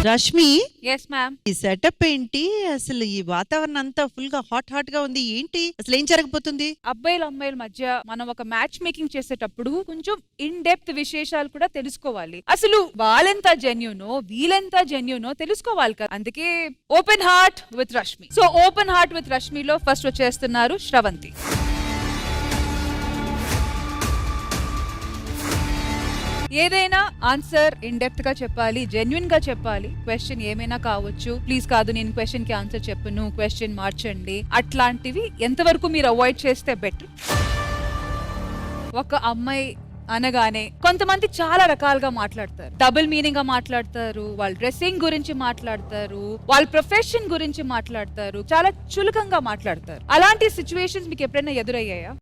Rashmi, yes ma'am. ఈ setup ఏంటి? అసలు ఈ వాతావరణం అంతా ఫుల్ గా హాట్ గా ఉంది. ఏంటి అసలు ఏం జరగబోతుంది? అబ్బాయిల అమ్మాయిల మధ్య మనం ఒక మ్యాచ్ మేకింగ్ చేసేటప్పుడు కొంచెం ఇన్ డెప్త్ విశేషాలు కూడా తెలుసుకోవాలి. అసలు వాళ్ళెంత జెన్యూనో వీళ్ళెంత జెన్యూనో తెలుసుకోవాలి కదా. అందుకే open heart with Rashmi. So open heart with రష్మిలో ఫస్ట్ వచ్చేస్తున్నారు శ్రవంతి. ఏదైనా ఆన్సర్ ఇన్ డెప్త్ గా చెప్పాలి, జెన్యున్ గా చెప్పాలి. క్వశ్చన్ ఏమైనా కావచ్చు. ప్లీజ్ కాదు నేను క్వశ్చన్ కి ఆన్సర్ చెప్పను, క్వశ్చన్ మార్చండి, అట్లాంటివి ఎంతవరకు మీరు అవాయిడ్ చేస్తే బెటర్. ఒక అమ్మాయి అనగానే కొంతమంది చాలా రకాలుగా మాట్లాడతారు. డబుల్ మీనింగ్ గా మాట్లాడతారు, వాళ్ళ డ్రెస్సింగ్ గురించి మాట్లాడతారు, వాళ్ళ ప్రొఫెషన్ గురించి మాట్లాడతారు, చాలా చులకంగా మాట్లాడతారు. అలాంటి సిచ్యువేషన్స్ మీకు ఎప్పుడైనా ఎదురయ్యాయా?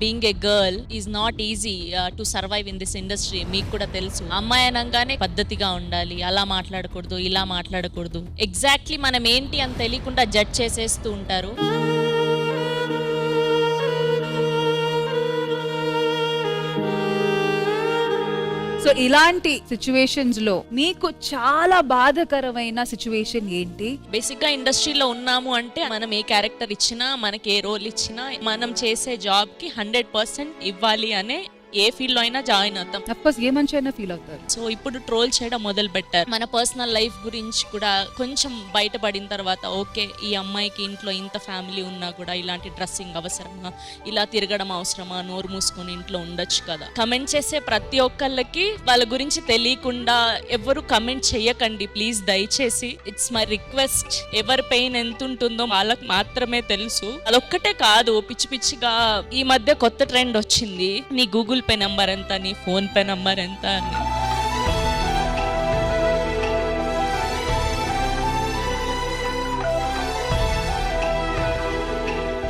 Being a girl is not easy to survive in this industry. మీకు కూడా తెలుసు, అమ్మాయి అనగానే పద్ధతిగా ఉండాలి, అలా మాట్లాడకూడదు, ఇలా మాట్లాడకూడదు. ఎగ్జాక్ట్లీ మనం ఏంటి అని తెలియకుండా జడ్జ్ చేసేస్తూ ఉంటారు. సో ఇలాంటి సిచ్యువేషన్స్ లో మీకు చాలా బాధాకరమైన సిచ్యువేషన్ ఏంటి? బేసిక్ గా ఇండస్ట్రీలో ఉన్నాము అంటే మనం ఏ క్యారెక్టర్ ఇచ్చినా, మనకి ఏ రోల్ ఇచ్చినా, మనం చేసే జాబ్ కి 100% ఇవ్వాలి అనే ఏ ఫీల్డ్ లో అయినా జాయిన్ అవుతాం. అఫ్కోర్స్ ఏ మంచి అయినా ఫీల్ అవుతారు. సో ఇప్పుడు ట్రోల్ చేయడం మొదలు పెట్టారు. మన పర్సనల్ లైఫ్ గురించి కూడా కొంచెం బయటపడిన తర్వాత ఓకే, ఈ అమ్మాయికి ఇంట్లో ఇంత ఫ్యామిలీ ఉన్నా కూడా ఇలాంటి డ్రెస్సింగ్ అవసరమా, ఇలా తిరగడం అవసరమా, నోరు మూసుకొని ఇంట్లో ఉండొచ్చు కదా. కమెంట్ చేసే ప్రతి ఒక్కళ్ళకి వాళ్ళ గురించి తెలియకుండా ఎవరు కమెంట్ చేయకండి ప్లీజ్, దయచేసి. It's my request. ఎవరి పెయిన్ ఎంత ఉంటుందో వాళ్ళకి మాత్రమే తెలుసు. అదొక్కటే కాదు, పిచ్చి పిచ్చిగా ఈ మధ్య కొత్త ట్రెండ్ వచ్చింది, నీ గూగుల్ పే నంబర్ ఎంత, నీ ఫోన్ పే నంబర్ ఎంత అని.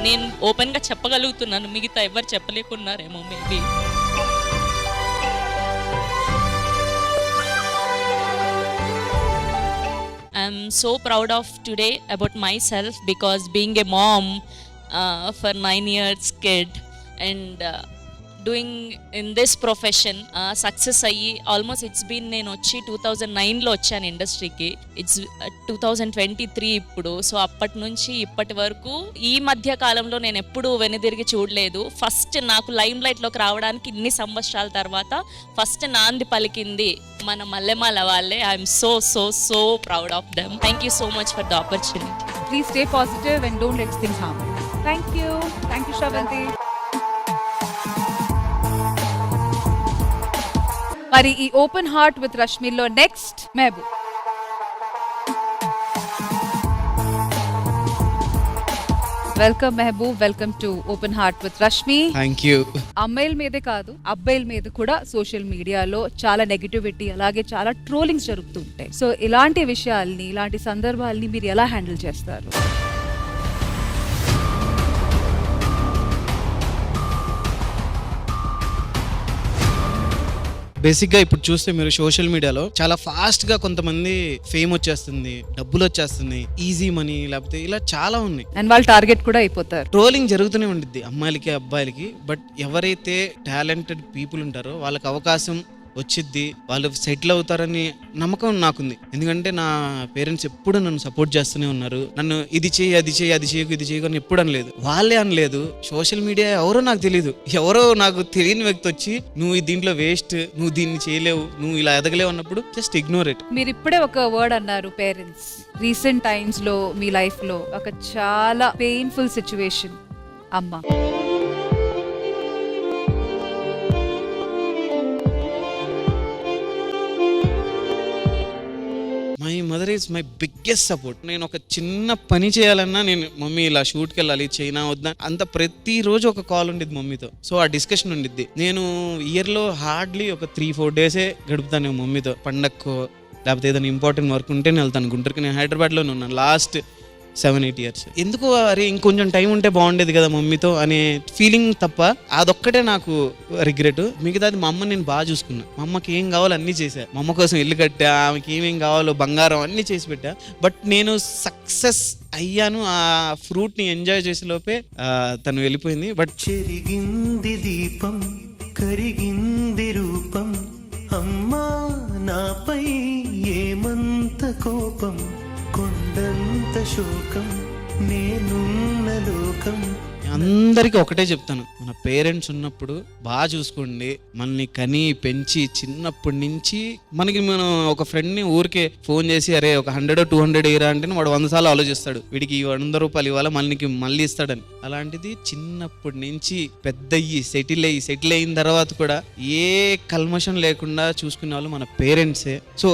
నేను ఓపెన్ గా చెప్పగలుగుతున్నాను, మిగతా ఎవరు చెప్పలేకున్నారేమో maybe. I'm so proud of today about myself because being a mom for 9 years kid and doing in this profession success అయ్యి ఆల్మోస్ట్ ఇట్స్ బీన్, నేను వచ్చి 2009లో వచ్చాను ఇండస్ట్రీకి. ఇట్స్ 2023 ఇప్పుడు. సో అప్పటి నుంచి ఇప్పటి వరకు ఈ మధ్య కాలంలో నేను ఎప్పుడూ వెనుదిరిగి చూడలేదు. ఫస్ట్ నాకు లైమ్ లైట్లోకి రావడానికి ఇన్ని సంవత్సరాల తర్వాత ఫస్ట్ నాంది పలికింది మన మల్లెమాల వాళ్ళే. I'm so so so proud of them. Thank you so much for the opportunity. Please stay positive and don't let things harm. Thank you Sravanthi. మరి ఈ ఓపెన్ హార్ట్ విత్ రష్మిలో next Mehboob. Welcome Mehboob, welcome to open heart with Rashmi. Thank you. అమ్మాయిల మీదే కాదు అబ్బాయిల మీద కూడా social మీడియాలో చాలా నెగటివిటీ, అలాగే చాలా ట్రోలింగ్స్ జరుగుతూ ఉంటాయి. సో ఇలాంటి విషయాల్ని, ఇలాంటి సందర్భాల్ని మీరు ఎలా హ్యాండిల్ చేస్తారు? బేసిక్గా ఇప్పుడు చూస్తే మీరు సోషల్ మీడియాలో చాలా ఫాస్ట్ గా కొంతమంది ఫేమ్ వచ్చేస్తుంది, డబ్బులు వచ్చేస్తుంది, ఈజీ మనీ, లేకపోతే ఇలా చాలా ఉన్నాయి. అండ్ వాళ్ళు టార్గెట్ కూడా అయిపోతారు. ట్రోలింగ్ జరుగుతూనే ఉండిద్ది అమ్మాయిలకి అబ్బాయిలకి. బట్ ఎవరైతే టాలెంటెడ్ పీపుల్ ఉంటారో వాళ్ళకి అవకాశం వచ్చిద్ది, వాళ్ళు సెటిల్ అవుతారని నమ్మకం నాకుంది. ఎందుకంటే నా పేరెంట్స్ ఎప్పుడు నన్ను సపోర్ట్ చేస్తూనే ఉన్నారు. నన్ను ఇది చేయి, అది చేయి, అది చేయకు, ఇది చేయకు అని ఎప్పుడు అనలేదు. వాళ్ళే అనలేదు. సోషల్ మీడియా ఎవరో నాకు తెలియదు, ఎవరో నాకు తెలియని వ్యక్తి వచ్చి నువ్వు దీంట్లో వేస్ట్, నువ్వు దీన్ని చేయలేవు, నువ్వు ఇలా ఎదగలేవు అన్నప్పుడు జస్ట్ ఇగ్నోర్ ఇట్. మీరు ఇప్పుడే ఒక వర్డ్ అన్నారు, పేరెంట్స్. రీసెంట్ టైమ్స్ లో మీ లైఫ్ లో ఒక చాలా పెయిన్ఫుల్ సిచ్యువేషన్ అమ్మ. My mother is my biggest support. నేను ఒక చిన్న పని చేయాలన్నా నేను మమ్మీ ఇలా షూట్కి వెళ్ళాలి, చైనా వద్దా అంత ప్రతిరోజు ఒక కాల్ ఉండేది మమ్మీతో. సో ఆ డిస్కషన్ ఉండిద్ది. నేను ఇయర్లో హార్డ్లీ ఒక 3-4 డేసే గడుపుతాను మమ్మీతో. పండక్కో లేకపోతే ఏదైనా ఇంపార్టెంట్ వర్క్ ఉంటేనే వెళ్తాను గుంటూరుకి. నేను హైదరాబాద్లోనే ఉన్నాను లాస్ట్ 7-8 ఇయర్స్. ఎందుకు అరే ఇంకొంచెం టైం ఉంటే బాగుండేది కదా మమ్మీతో అనే ఫీలింగ్ తప్ప అదొక్కటే నాకు రిగ్రెట్. మిగతాది మా అమ్మ నేను బాగా చూసుకున్నా. మా అమ్మకి ఏం కావాలో అన్నీ చేశా. మా అమ్మ కోసం ఇల్లు కట్టా, ఆమెకి ఏమేం కావాలో బంగారం అన్నీ చేసి పెట్టా. బట్ నేను సక్సెస్ అయ్యాను. ఆ ఫ్రూట్ని ఎంజాయ్ చేసే లోపే తను వెళ్ళిపోయింది. బట్ చెరిగింది దీపం, కరిగింది శోకం నేనున్న లోకం. అందరికీ ఒకటే చెప్తాను, మన పేరెంట్స్ ఉన్నప్పుడు బాగా చూసుకోండి. మనల్ని కని పెంచి చిన్నప్పటి నుంచి మనకి మనం ఒక ఫ్రెండ్ని ఊరికే ఫోన్ చేసి అరే ఒక 100-200 ఇరా అంటే వాడు 100 సార్లు ఆలోచిస్తాడు, వీడికి 100 రూపాయలు ఇవ్వాలా మళ్ళీ ఇస్తాడని. అలాంటిది చిన్నప్పటి నుంచి పెద్ద సెటిల్ అయిన తర్వాత కూడా ఏ కల్మషం లేకుండా చూసుకునే వాళ్ళు మన పేరెంట్సే. సో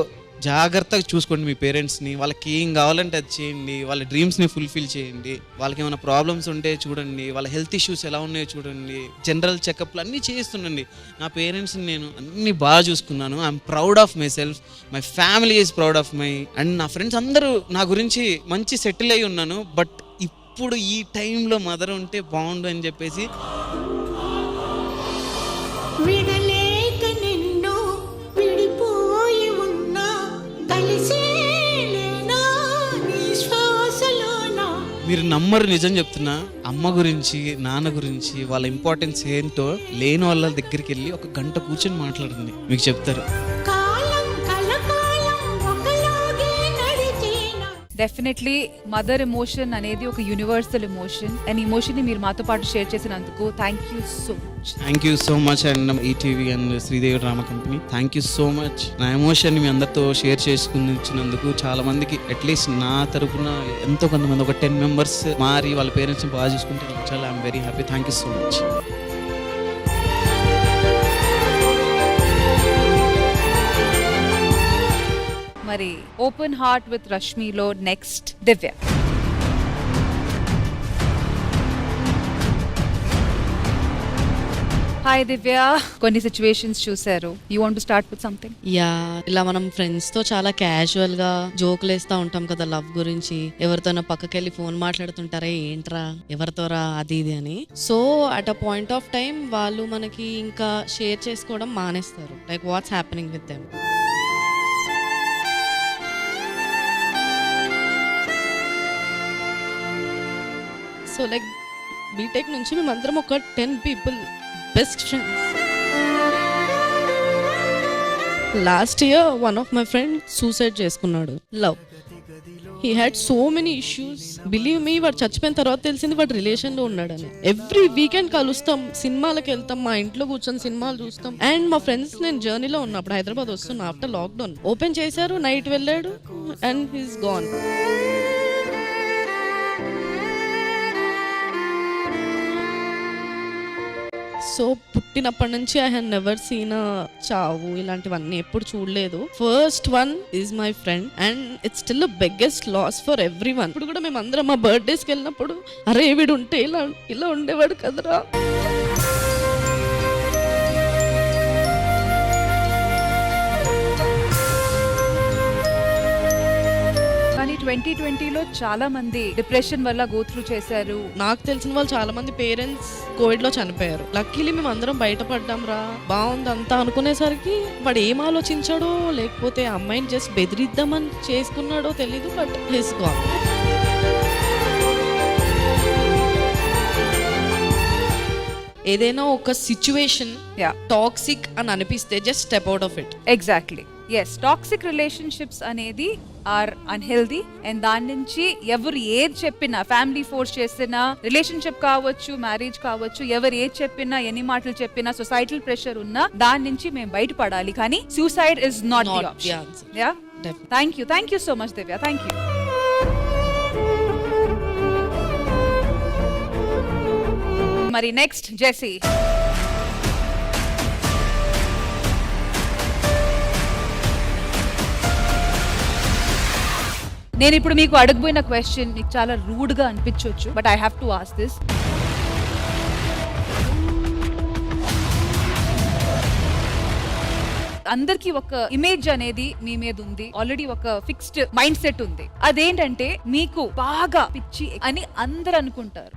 జాగ్రత్తగా చూసుకోండి మీ పేరెంట్స్ని. వాళ్ళకి ఏం కావాలంటే అది చేయండి, వాళ్ళ డ్రీమ్స్ని ఫుల్ఫిల్ చేయండి. వాళ్ళకి ఏమైనా ప్రాబ్లమ్స్ ఉంటే చూడండి, వాళ్ళ హెల్త్ ఇష్యూస్ ఎలా ఉన్నాయో చూడండి, జనరల్ చెకప్లు అన్నీ చేస్తుండండి. నా పేరెంట్స్ని నేను అన్నీ బాగా చూసుకున్నాను. I'm proud of my self, my family is proud of my. And నా ఫ్రెండ్స్ అందరూ నా గురించి మంచి సెటిల్ అయి ఉన్నాను. బట్ ఇప్పుడు ఈ టైంలో మదర్ ఉంటే బాగుండు అని చెప్పేసి విడలేక నిన్ను విడిపోయి ఉన్నా కలిసేలేనా నీ శ్వాసలోనా. మీరు నమ్మరు, నిజం చెప్తున్నా. అమ్మ గురించి నాన్న గురించి వాళ్ళ ఇంపార్టెన్స్ ఏంటో లేని వాళ్ళ దగ్గరికి వెళ్ళి 1 గంట కూర్చొని మాట్లాడండి, మీకు చెప్తారు. కాలం కలకాలం ఒకలాగే నడిచేనా. డెఫినెట్లీ మదర్ ఎమోషన్ అనేది ఒక యూనివర్సల్ ఎమోషన్. అండ్ ఎమోషన్ ని మీరు మాతో పాటు షేర్ చేసినందుకు thank you so much. Thank you so much and ETV and Sridevi drama company thank you so much. నా ఎమోషన్ మీ అందరితో షేర్ చేసుకుని ఇచ్చినందుకు చాలా మందికి, అట్లీస్ట్ నా తరపున ఎంతో కొంతమంది ఒక 10 మెంబర్స్ మారి వాళ్ళ పేరెంట్స్ని బాగా చూసుకుంటే చాలా I'm very happy. Thank you so much. మరి ఓపెన్ హార్ట్ విత్ రష్మిలో నెక్స్ట్ దివ్య. హాయ్ దివ్య, కొన్ని సిచ్యువేషన్స్ చూసారు. You want to start with something? Yeah, ఇలా మనం ఫ్రెండ్స్ తో చాలా క్యాజువల్ గా జోకులు వేస్తా ఉంటాం కదా లవ్ గురించి. ఎవరితోనో పక్కకెళ్ళి ఫోన్ మాట్లాడుతుంటారే ఏంట్రా ఎవరితోరా అది ఇది అని. So at a point of time వాళ్ళు మనకి ఇంకా షేర్ చేసుకోవడం మానేస్తారు, like what's happening with them. So like BTech నుంచి మేమందరం ఒక 10 people best friends. Last year one of my friend suicide చేసుకున్నాడు. Love, he had so many issues. Believe me, వాడు చచ్చిపోయిన తర్వాత తెలిసింది వాడు రిలేషన్లో ఉన్నాడని. ఎవ్రీ వీకెండ్ కలుస్తాం, సినిమాలకు వెళ్తాం, మా ఇంట్లో కూర్చొని సినిమాలు చూస్తాం. అండ్ మా ఫ్రెండ్స్, నేను జర్నీలో ఉన్నప్పుడు హైదరాబాద్ వస్తున్నా, ఆఫ్టర్ లాక్డౌన్ ఓపెన్ చేశారు, నైట్ వెళ్ళాడు అండ్ హీస్ గాన్. సో పుట్టినప్పటి నుంచి ఐ హ్యావ్ నెవర్ సీన్ చావు ఇలాంటివన్నీ ఎప్పుడు చూడలేదు. First one is my friend and it's still the biggest loss for everyone. ఇప్పుడు కూడా మేము అందరం మా బర్త్డేస్కి వెళ్ళినప్పుడు అరే వీడు ఉంటే ఇలా ఉండేవాడు కదరా. కానీ 2020లో చాలా మంది డిప్రెషన్ వల్ల గో త్రూ చేశారు. నాకు తెలిసిన వాళ్ళు చాలా మంది పేరెంట్స్ కోవిడ్ లో చనిపోయారు. లక్కీలీ మేము అందరం బయటపడ్డాం రా, బాగుంది అంతా అనుకునేసరికి వాడు ఏం ఆలోచించాడో, లేకపోతే అమ్మాయిని జస్ట్ బెదిరిద్దామని చేసుకున్నాడో తెలీదు, బట్ హిస్ గాన్. ఏదైనా ఒక సిచ్యువేషన్ టాక్సిక్ అని అనిపిస్తే just step out of it. Exactly, yes. Toxic relationships అనేది ఆర్ అన్హెల్దీ. అండ్ దాని నుంచి ఎవరు ఏది చెప్పినా, ఫ్యామిలీ ఫోర్స్ చేసినా, రిలేషన్షిప్ కావచ్చు, మ్యారేజ్ కావచ్చు, ఎవరు ఏది చెప్పినా, ఎన్ని మాటలు చెప్పినా, సొసైటల్ ప్రెషర్ ఉన్నా దాని నుంచి మేము బయటపడాలి. కానీ suicide is not the option. Yeah, thank you so much Divya, thank you. మరి నెక్స్ట్ జెస్సీ. నేను ఇప్పుడు మీకు అడగబోయిన క్వశ్చన్ మీకు చాలా రూడ్ గా అనిపించవచ్చు, but I have to ask this. అందరికి ఒక ఇమేజ్ అనేది మీ మీద ఉంది, ఆల్రెడీ ఒక ఫిక్స్డ్ మైండ్ సెట్ ఉంది. అదేంటంటే మీకు బాగా పిచ్చి అని అందరు అనుకుంటారు.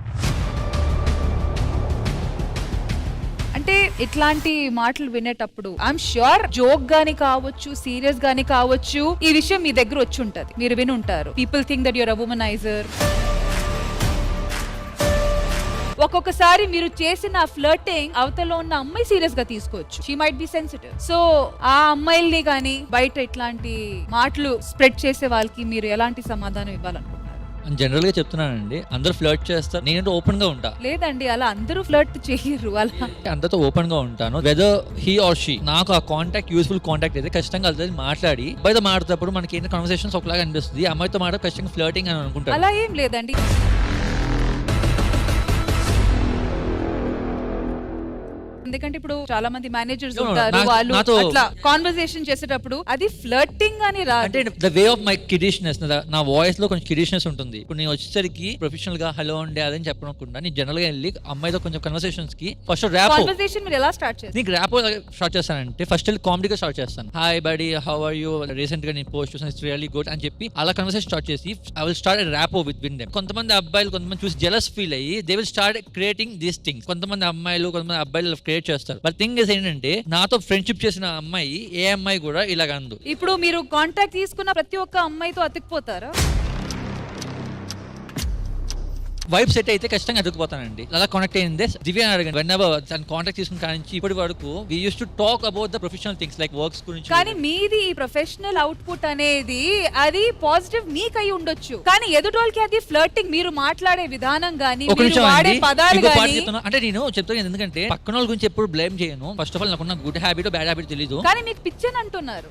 అంటే ఇట్లాంటి మాటలు వినేటప్పుడు ఐఎమ్ ష్యూర్ జోక్ గాని కావచ్చు, సీరియస్ గాని కావచ్చు, ఈ విషయం మీ దగ్గర వచ్చి ఉంటది, మీరు విని ఉంటారు. పీపుల్ థింక్ దట్ యువర్ అ వుమనైజర్. ఒక్కొక్కసారి మీరు చేసిన ఫ్లర్టింగ్ అవతల ఉన్న అమ్మాయి సీరియస్ గా తీసుకోవచ్చు. She might be sensitive. So ఆ అమ్మాయిల్ని గానీ బయట ఇట్లాంటి మాటలు స్ప్రెడ్ చేసే వాళ్ళకి మీరు ఎలాంటి సమాధానం ఇవ్వాలనుకుంటున్నారు? జనరల్ గా చెప్తున్నానండి, అందరూ ఫ్లర్ట్ చేస్తారు, నేను ఓపెన్ గా ఉంటా. లేదండి, అలా అందరూ ఫ్లర్ట్ చేయరు. అలా అందరితో ఓపెన్ గా ఉంటాను. వెదర్ హీ ఆర్ షీ, నాకు ఆ కాంటాక్ట్ యూస్ఫుల్ కాంటాక్ట్ అయితే ఖచ్చితంగా వాళ్ళతో మాట్లాడి, అబ్బాయితో మాట్లాడేటప్పుడు మనకి ఏంటి కన్వర్సేషన్స్ ఒకలాగా అనిపిస్తుంది, అమ్మాయితో మాట్లాడి ఖచ్చితంగా ఫ్లర్టింగ్ అని అనుకుంటాను. అలా ఏం లేదండి. ఎందుకంటే ఇప్పుడు చాలా మంది మేనేజర్స్ No, no, ఉంటారు, నాకు- వాళ్ళు నాతో- అట్లా కాన్వర్సేషన్ చేసేటప్పుడు అది ఫ్లర్టింగ్ అని అంటే రాదు. ద వే ఆఫ్ మై కిడిష్నెస్, నా వాయిస్ లో కొంచెం కిడిష్నెస్ ఉంటుంది. ఇప్పుడు నేను వచ్చేసరికి ప్రొఫెషనల్ గా హలో అండి అదని చెప్పకుండా నేను జనరల్ గా వెళ్ళి అమ్మాయితో కొంచెం కన్వర్సేషన్స్ కి ఫస్ట్ ర్యాప్, కాన్వర్సేషన్ మీరు ఎలా స్టార్ట్ చేస్తారు? నీకు ర్యాప్ స్టార్ట్ చేస్తానంటే ఫస్ట్ వెళ్ళి కామెడీగా స్టార్ట్ చేస్తాను. Hi buddy, how are you, recent గా నేను పోస్ట్ చూసాను, ఇట్స్ రియల్లీ గుడ్ అని చెప్పి అలా కన్వర్సేషన్ స్టార్ట్ చేసి I will start rap with them. కొంతమంది అబ్బాయిలు కొంతమంది చూసి జెలస్ ఫీల్ అయ్యి they will start creating these things. కొంతమంది అమ్మాయిలు కొంతమంది అబ్బాయిలు క్రియేట్ చేస్తారు. బట్ థింగ్ ఇస్ ఏంటంటే నాతో ఫ్రెండ్షిప్ చేసిన అమ్మాయి ఏ అమ్మాయి కూడా ఇలాగ అందు. ఇప్పుడు మీరు కాంటాక్ట్ తీసుకున్న ప్రతి ఒక్క అమ్మాయితో అతికిపోతారా? వైబ్ సెట్ అయితే ఖచ్చితంగా అతుక్కుపోతానండి. అలా కనెక్ట్ అయింది దివ్య అడగండి. వెన్ ఎవర్ తన కాంటాక్ట్ తీసుకున్న కాడి నుంచి ఇప్పటి వరకు we use to talk about the professional things like works గురించి. కానీ మీది ఈ ప్రొఫెషనల్ అవుట్పుట్ అనేది అది పాజిటివ్ మీకు అయి ఉండొచ్చు, కానీ ఎదుటోళ్ళకి అది ఫ్లర్టింగ్. మీరు మాట్లాడే విధానం గానీ, ఒక మీరు నిమిషం వాడే అండి, పదాలు ఇంకో పాట గానీ. చెప్తున్నా. అంటే నేను చెప్తాను ఎందుకంటే పక్కన వాళ్ళ గురించి ఎప్పుడు బ్లేమ్ చేయను. ఫస్ట్ ఆఫ్ ఆల్ నాకున్న గుడ్ హ్యాబిట్ బ్యాడ్ హ్యాబిట్ తెలీదు. కానీ మీకు పిచ్చని అంటున్నారు.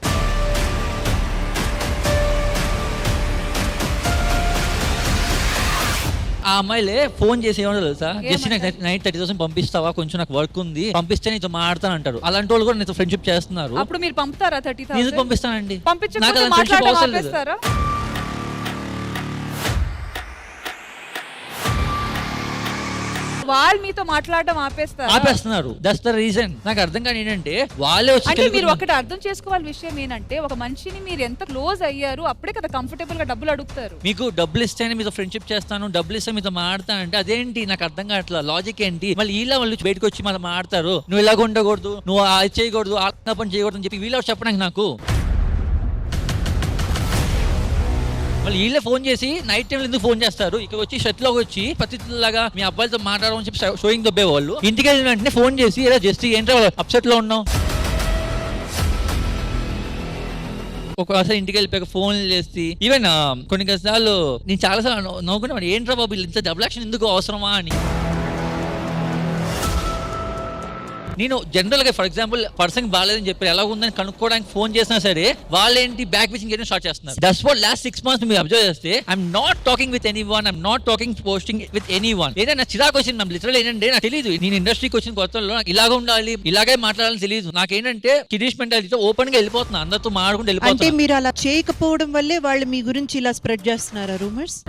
ఆ అమ్మాయిలే ఫోన్ చేసి ఏమన్నా తెలుసా, జస్ట్ నాకు నైట్ 30,000 పంపిస్తావా, కొంచెం నాకు వర్క్ ఉంది, పంపిస్తే నీతో మాట్లాడతాను అంటారు. అలాంటి వాళ్ళు కూడా నీతో ఫ్రెండ్షిప్ చేస్తున్నారు. అప్పుడు మీరు పంపుతారా 30,000? నేను పంపిస్తానండి. నాకు పంపించకపోతే అలాంటి ఫ్రెండ్షిప్ మాట్లాడడం అవసరం లేదు. ఆపేస్తారా? వాళ్ళు మీతో మాట్లాడడం ఆపేస్తున్నారు. That's the reason. నాకు అర్థం కాని ఏంటంటే వాళ్ళే వచ్చి అంటే మీరు ఒకటి అర్థం చేసుకోవాలి విషయం ఏంటంటే, ఒక మనిషిని మీరు ఎంత క్లోజ్ అయ్యారు అప్పుడే కదా కంఫర్టబుల్ గా డబ్బులు అడుగుతారు. మీకు డబ్బులు ఇస్తేనే మీతో ఫ్రెండ్షిప్ చేస్తాను, డబ్బులు ఇస్తే మీతో మాడతాను అంటే అదేంటి నాకు అర్థం కావట్లా. లాజిక్ ఏంటి? మళ్ళీ ఇలా వాళ్ళు బయటకు వచ్చి మళ్ళీ మాడతారు, నువ్వు ఇలాగ ఉండకూడదు, నువ్వు అది చేయకూడదు, ఆ పని చేయకూడదు అని చెప్పి వీళ్ళు చెప్పడానికి నాకు మళ్ళీ వీళ్ళే ఫోన్ చేసి నైట్ టైంలో ఎందుకు ఫోన్ చేస్తారు, ఇక్కడ వచ్చి షర్ట్ లోకి వచ్చి పతిలాగా మీ అబ్బాయిలతో మాట్లాడమని చెప్పి షోయింగ్ దొబ్బే వాళ్ళు ఇంటికి వెళ్ళిన వెంటనే ఫోన్ చేసి ఏదో జస్ట్ ఏంటో అప్సెట్ లో ఉన్నావు. ఒకసారి ఇంటికి వెళ్ళిపోయాక ఫోన్ చేసి ఈవెన్ కొన్ని సార్లు నేను చాలాసార్లు నవ్వుకున్నాను, ఏంట్రా బాబు ఇంత డబుల్ యాక్షన్ ఎందుకు అవసరమా అని. నేను జనరల్ గా ఫర్ ఎగ్జాంపుల్ పర్సన్ బాగాలేదని చెప్పి ఎలా ఉందని కనుక్కోవడానికి ఫోన్ చేసినా సరే వాళ్ళేంటి బ్యాక్ పిచింగ్ చేయడం స్టార్ట్ చేస్తున్నారు. దట్స్ వాట్ లాస్ట్ 6 months మీరు అబ్జర్వ్ చేస్తే I'm not talking with anyone, I'm not talking posting with anyone. ఏదైనా చిరాకు వచ్చింది నాకు లిటరల్ ఏంటంటే నాకు తెలియదు, నేను ఇండస్ట్రీకి వచ్చిన కొత్తలో నాకు ఇలాగ ఉండాలి ఇలాగే మాట్లాడాలని తెలియదు. నాకేంటంటే కిడిష్ మెంటాలిటీతో ఓపెన్ గా వెళ్ళిపోతున్నా, అందరితో మాట్లాడుకుంటూ అంటే వెళ్ళిపోతున్నా. మీరు అలా చేయకపోవడం వల్లే వాళ్ళు మీ గురించి ఇలా స్ప్రెడ్ చేస్తున్నారా రూమర్స్?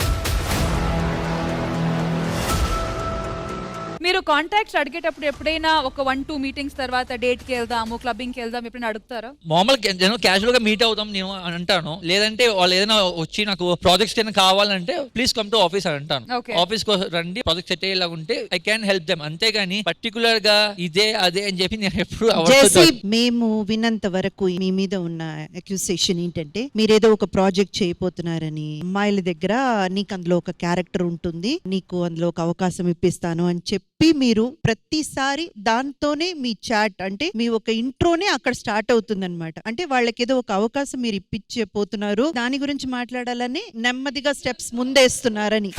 మీరు కాంటాక్ట్స్ అడిగేటప్పుడు ఎప్పుడైనా ఒక 1-2 మీటింగ్స్ తర్వాత డేట్ కి వెళ్దాము, క్లబ్బింగ్ కి వెళ్దాం ఎప్పుడైనా అడుగుతారా? మామూలుగా క్యాజువల్ గా మీట్ అవుతాం నేను అని అంటాను. లేదంటే వాళ్ళు ఏదైనా వచ్చి నాకు ప్రాజెక్ట్స్ ఏదైనా కావాలంటే ప్లీజ్ కమ్ టు ఆఫీస్ అని అంటాను. Okay. ఆఫీస్ కు రండి, ప్రాజెక్ట్ సెట్ అయ్యేలా ఉంటే ఐ క్యాన్ హెల్ప్ దెమ్. అంతేగాని పర్టికులర్ గా ఇదే అదే అని చెప్పి నేను ఎప్పుడు జెస్సీ, మేము విన్నంత వరకు మీ మీద ఉన్న అక్యూసేషన్ ఏంటంటే మీరేదో ఒక ప్రాజెక్ట్ చేయబోతున్నారని, అమ్మాయిల దగ్గర నీకు అందులో ఒక క్యారెక్టర్ ఉంటుంది, నీకు అందులో ఒక అవకాశం ఇప్పిస్తాను అని చెప్పి మీరు ప్రతిసారి దాంతోనే మీ చాట్ అంటే మీ ఒక ఇంట్రోనే అక్కడ స్టార్ట్ అవుతుంది అనమాట. అంటే వాళ్ళకి ఏదో ఒక అవకాశం మీరు ఇప్పించబోతున్నారు, దాని గురించి మాట్లాడాలని నెమ్మదిగా స్టెప్స్ ముందేస్తున్నారని.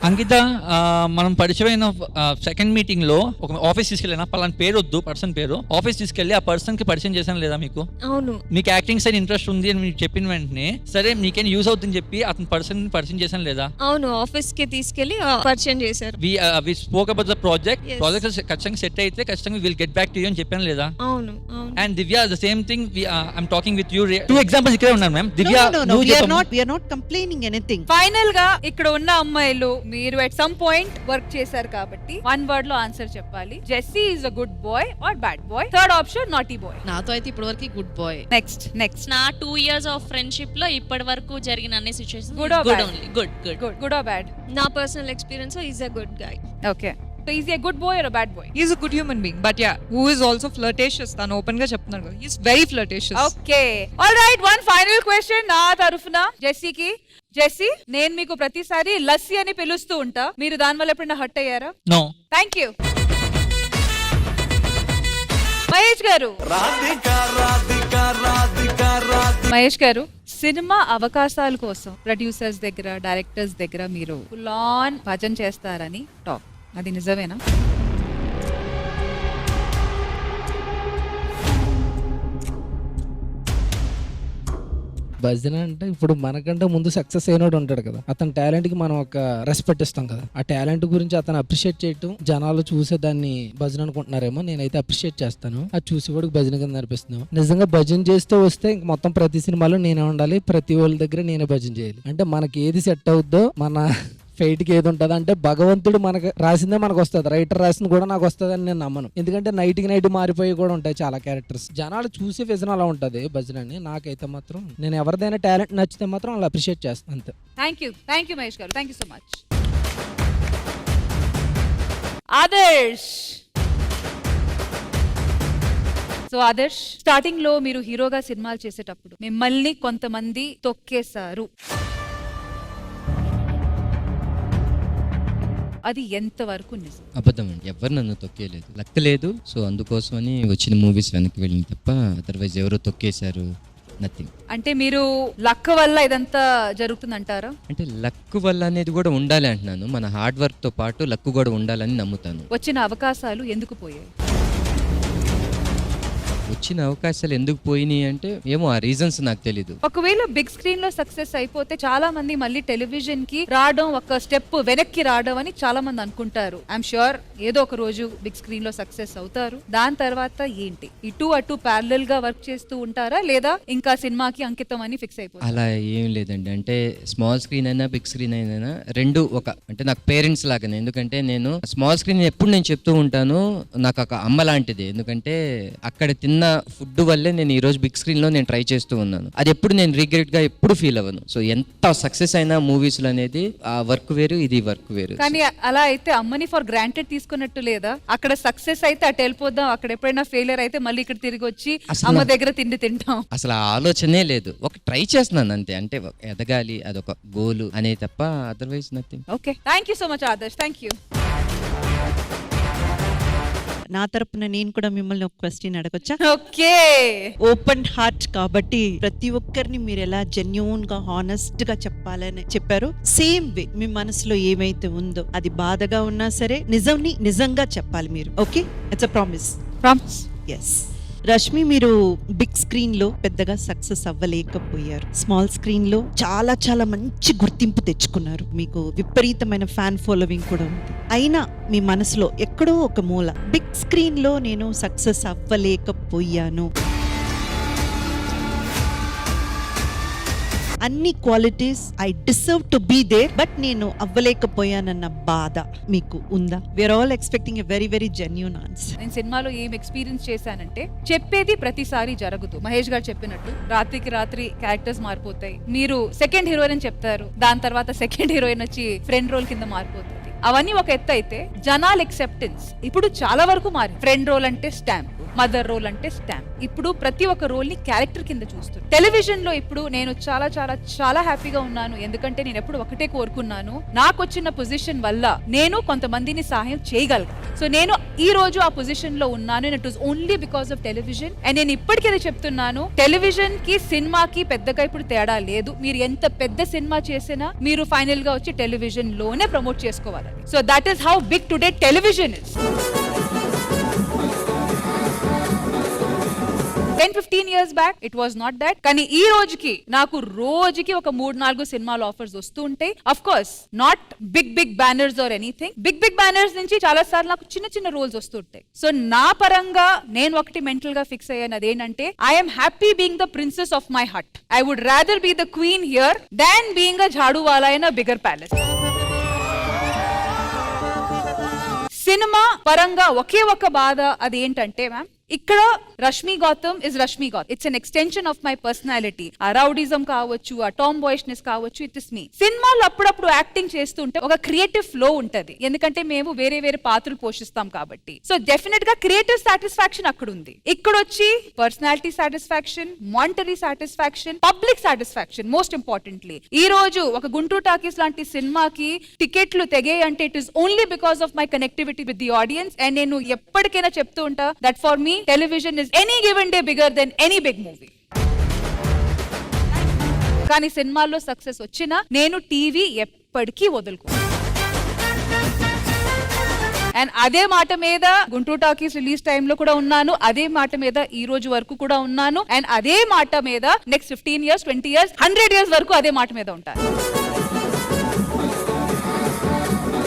అంకిత మనం పరిచయమైన సెకండ్ మీటింగ్ లో ఒక ఆఫీస్ తీసుకెళ్ళినా పలానా పేరు వద్దు, పర్సన్ పేరు ఆఫీస్ తీసుకెళ్లి ఆ పర్సన్ కి పరిచయం చేశాను లేదా మీకు? అవును. మీకు యాక్టింగ్ సైడ్ ఇంట్రెస్ట్ ఉంది అని మీకు చెప్పిన వెంటనే సరే మీకేం యూజ్ అవుతుందని చెప్పి అతని పర్సన్ పరిచయం చేశాను లేదా? అవును, ఆఫీస్ కి తీసుకెళ్లి పరిచయం చేశారు. We spoke about the project. Yes. Project ఖచ్చితంగా సెట్ అయితే ఖచ్చితంగా will get back to you అని చెప్పాను లేదా? అవును అవును. And Divya the same thing I'm talking with you. 2 examples ఇక్కడే ఉన్నారు ma'am. Divya we are not complaining anything. Final గా ఇక్కడ ఉన్న అమ్మాయిలు మీరు ఎట్ సమ్ పాయింట్ వర్క్ చేశారు కాబట్టి 1 word లో ఆన్సర్ చెప్పాలి. Jessie is a good boy or bad boy? Third option naughty boy. నాతో అయితే ఇప్పటి వరకు గుడ్ బాయ్. నెక్స్ట్ నా 2 years ఆఫ్ ఫ్రెండ్షిప్ లో ఇప్పటి వరకు జరిగిన అన్ని situations Good or good bad? Only good good or bad? నా personal experience is a good guy. Okay, so is a good boy or bad boy? He's a good human being, but yeah, who is also flirtatious. Tanu open ga cheptunnaru kada. He's very flirtatious. Okay, all right. One final question నా తరఫున జెస్సీకి. Jessie, నేను మీకు ప్రతిసారి లస్సీ అని పిలుస్తూ ఉంటా, మీరు దాని వల్ల ఎప్పుడైనా హర్ట్ అయ్యారా? నో. Thank you. మహేష్ గారు, మహేష్ గారు, సినిమా అవకాశాల కోసం ప్రొడ్యూసర్స్ దగ్గర, డైరెక్టర్స్ దగ్గర మీరు ఫుల్ ఆన్ భజన చేస్తారని టాక్, అది నిజమేనా? భజన అంటే ఇప్పుడు మనకంటే ముందు సక్సెస్ అయినోడు ఉంటాడు కదా, అతని టాలెంట్ కి మనం ఒక రెస్పెక్ట్ ఇస్తాం కదా. ఆ టాలెంట్ గురించి అతను అప్రిషియేట్ చేయటం, జనాలు చూసే దాన్ని భజన అనుకుంటున్నారేమో. నేనైతే అప్రిషియేట్ చేస్తాను, అది చూసి కూడా భజన కింద అనిపిస్తున్నాం. నిజంగా భజన చేస్తూ వస్తే ఇంక మొత్తం ప్రతి సినిమాలో నేనే ఉండాలి, ప్రతి వాళ్ళ దగ్గర నేనే భజన చేయాలి. అంటే మనకి ఏది సెట్ అవుద్దో, మన ఫైట్కి ఏది ఉంటుంది అంటే భగవంతుడు మనకు రాసిందే మనకు వస్తుంది, రైటర్ రాసింది కూడా నాకు వస్తుంది అని నేను నమ్మను. ఎందుకంటే నైట్కి నైట్ మారిపోయి కూడా ఉంటాయి చాలా క్యారెక్టర్స్. జనాలు చూసే విజన్ అలా ఉంటుంది భజన అని. నాకైతే మాత్రం నేను ఎవరిదైనా టాలెంట్ నచ్చితే మాత్రం అలా అప్రిషియేట్ చేస్తాను అంతే. థ్యాంక్ యూ మహేష్ గారు, thank you so much. Adarsh. So Adarsh, starting లో మీరు హీరోగా సినిమాలు చేసేటప్పుడు మిమ్మల్ని కొంతమంది తొక్కేశారు, అది ఎంత వరకు నిజం? అబద్ధం అండి, ఎవరు నన్ను తొక్కేయలేదు, లక్ లేదు. సో అందుకోసమని వచ్చిన మూవీస్ వెనక్కి వెళ్ళింది తప్ప అదర్వైజ్ ఎవరో తొక్కేశారు, నథింగ్. అంటే మీరు లక్ వల్ల ఇదంతా జరుగుతుందంటారా? అంటే లక్ వల్ల అనేది కూడా ఉండాలి అంటున్నాను. మన హార్డ్ వర్క్ తో పాటు లక్ కూడా ఉండాలని నమ్ముతాను. వచ్చిన అవకాశాలు ఎందుకు పోయాయి? వచ్చిన అవకాశాలు ఎందుకు పోయినాయి అంటే ఏమో, ఆ రీజన్స్ నాకు తెలీదు. ఒకవేళ బిగ్ స్క్రీన్ లో సక్సెస్ అయిపోతే చాలా మంది మళ్ళీ టెలివిజన్ కి రావడం, ఒక స్టెప్ వెనక్కి రావడం అని చాలా మంది అనుకుంటారు. ఐఎమ్ షూర్ ఏదో ఒక రోజు బిగ్ స్క్రీన్ లో సక్సెస్ అవుతారు. దాని తర్వాత ఏంటి, ఇటు అటు ప్యారలల్ గా వర్క్ చేస్తూ ఉంటారా, లేదా ఇంకా సినిమాకి అంకితం అని ఫిక్స్ అయిపోతారు? అలా ఏం లేదండి. అంటే స్మాల్ స్క్రీన్ అయినా బిగ్ స్క్రీన్ అయినా రెండు ఒక, అంటే నాకు పేరెంట్స్ లాగానే. ఎందుకంటే నేను స్మాల్ స్క్రీన్ ఎప్పుడు నేను చెప్తూ ఉంటాను, నాకు ఒక అమ్మ లాంటిది. ఎందుకంటే అక్కడ తిన్న ఫుడ్ వల్లే నేను ఈ రోజు బిగ్ స్క్రీన్ లో నేను ట్రై చేస్తూ ఉన్నాను. అది ఎప్పుడు నేను రిగ్రెట్ గా ఎప్పుడు ఫీల్ అవ్వను. సో ఎంత సక్సెస్ అయినా మూవీస్ లో అనేది ఆ వర్క్ వేరు, ఇది వర్క్ వేరు. కానీ అలా అయితే అమ్మని ఫర్ గ్రాంటెడ్ తీసుకున్నట్టు లేదా? అక్కడ సక్సెస్ అయితే అటు వెళ్ళిపోదాం, అక్కడ ఎప్పుడైనా ఫెయిలియర్ అయితే మళ్ళీ ఇక్కడ తిరిగి వచ్చి అమ్మ దగ్గర తిండి తింటాం. అసలు ఆ ఆలోచనే లేదు, ఒక ట్రై చేస్తున్నాను అంతే. అంటే ఎదగాలి, అదొక గోల్ అనే తప్ప otherwise nothing. Okay, thank you so much Adarsh, thank you. నా తరపున నేను కూడా మిమ్మల్ని ఒక క్వశ్చన్ అడగొచ్చా? ఓకే. ఓపెన్ హార్ట్ కాబట్టి ప్రతి ఒక్కరిని మీరు ఎలా జెన్యూన్ గా, హానెస్ట్ గా చెప్పాలని చెప్పారు. సేమ్ వే మీ మనసులో ఏమైతే ఉందో, అది బాధగా ఉన్నా సరే నిజంగా చెప్పాలి మీరు. Okay, it's a promise. Yes. Rashmi, మీరు బిగ్ స్క్రీన్ లో పెద్దగా సక్సెస్ అవ్వలేకపోయారు. స్మాల్ స్క్రీన్ లో చాలా చాలా మంచి గుర్తింపు తెచ్చుకున్నారు. మీకు విపరీతమైన ఫ్యాన్ ఫాలోవింగ్ కూడా ఉంది. అయినా మీ మనసులో ఎక్కడో ఒక మూల బిగ్ స్క్రీన్ లో నేను సక్సెస్ అవ్వలేకపోయాను, అన్ని qualities I deserve to be there, but నేను అవ్వలేకపోయానన్న బాధ మీకు ఉందా? We are all expecting a very very genuine answer. నేను సినిమాలో ఏం ఎక్స్పీరియన్స్ చేశానంటే, చెప్పేది ప్రతిసారి జరగదు. మహేష్ గారు చెప్పినట్టు రాత్రికి రాత్రి క్యారెక్టర్స్ మారిపోతాయి. మీరు సెకండ్ హీరోయిన్ అని చెప్తారు, దాని తర్వాత సెకండ్ హీరోయిన్ వచ్చి ఫ్రెండ్ రోల్ కింద మారిపోతుంది. అవన్నీ ఒక ఎత్తు అయితే, జనాల ఎక్సెప్టెన్స్ ఇప్పుడు చాలా వరకు మారి. ఫ్రెండ్ రోల్ అంటే స్టాంప్, మదర్ రోల్ అంటే స్టాంప్. ఇప్పుడు ప్రతి ఒక్క రోల్ ని క్యారెక్టర్ కింద చూస్తారు. టెలివిజన్ లో ఇప్పుడు నేను చాలా చాలా చాలా హ్యాపీగా ఉన్నాను. ఎందుకంటే నేను ఎప్పుడు ఒకటే కోరుకున్నాను, నాకు వచ్చిన పొజిషన్ వల్ల నేను కొంతమందిని సహాయం చేయగలను. సో నేను ఈ రోజు ఆ పొజిషన్ లో ఉన్నాను. It was only because of television. And నేను ఇప్పటికీ అది చెప్తున్నాను, టెలివిజన్ కి సినిమాకి పెద్దగా ఇప్పుడు తేడా లేదు. మీరు ఎంత పెద్ద సినిమా చేసినా మీరు ఫైనల్ గా వచ్చి టెలివిజన్ లోనే ప్రమోట్ చేసుకోవాలి. So that is how big today television is. 10-15 years back it was not that. కానీ ఈ రోజుకి నాకు రోజుకి ఒక 3-4 సినిమాల ఆఫర్స్ వస్తూ ఉంటాయి. Of course not big banners or anything. Big banners నుంచి చాలా సార్లు నాకు చిన్న చిన్న రోల్స్ వస్తుంటాయి. సో నా పరంగా నేను ఒకటి మెంటల్ గా ఫిక్స్ అయ్యాను, అదేంటంటే I'm happy being the princess of my heart. I would rather be the queen here than being a jhaduwala in a bigger palace. సినిమా పరంగా ఒకే ఒక బాధ, అది ఏంటంటే మ్యామ్, ఇక్కడ Rashmi Gautam is Rashmi Gautam. It's an extension of my personality. ఆ రౌడిజం కావచ్చు, ఆ టామ్ బాయ్స్నెస్ కావచ్చు, ఇట్ ఇస్ మీ. సినిమాలో అప్పుడప్పుడు యాక్టింగ్ చేస్తుంటే ఒక క్రియేటివ్ ఫ్లో ఉంటది, ఎందుకంటే మేము వేరే వేరే పాత్రలు పోషిస్తాం కాబట్టి. సో డెఫినెట్ గా క్రియేటివ్ సాటిస్ఫాక్షన్ అక్కడ ఉంది. ఇక్కడ వచ్చి personality satisfaction, monetary satisfaction, public satisfaction most importantly. ఈ రోజు ఒక గుంటూరు టాకీస్ లాంటి సినిమాకి టికెట్లు తెగే అంటే it is only because of my connectivity with the audience. And నేను ఎప్పటికైనా చెప్తూ ఉంటా that for me television is any given day bigger than any big movie. కానీ సినిమాల్లో సక్సెస్ వచ్చినా నేను టీవీ ఎప్పటికీ వదులుకో. అండ్ అదే మాట మీద గుంటూరు టాకీస్ రిలీజ్ టైమ్ లో కూడా ఉన్నాను, అదే మాట మీద ఈ రోజు వరకు కూడా ఉన్నాను, అండ్ అదే మాట మీద నెక్స్ట్ 15 years 20 years 100 years వరకు అదే మాట మీద ఉంటాను.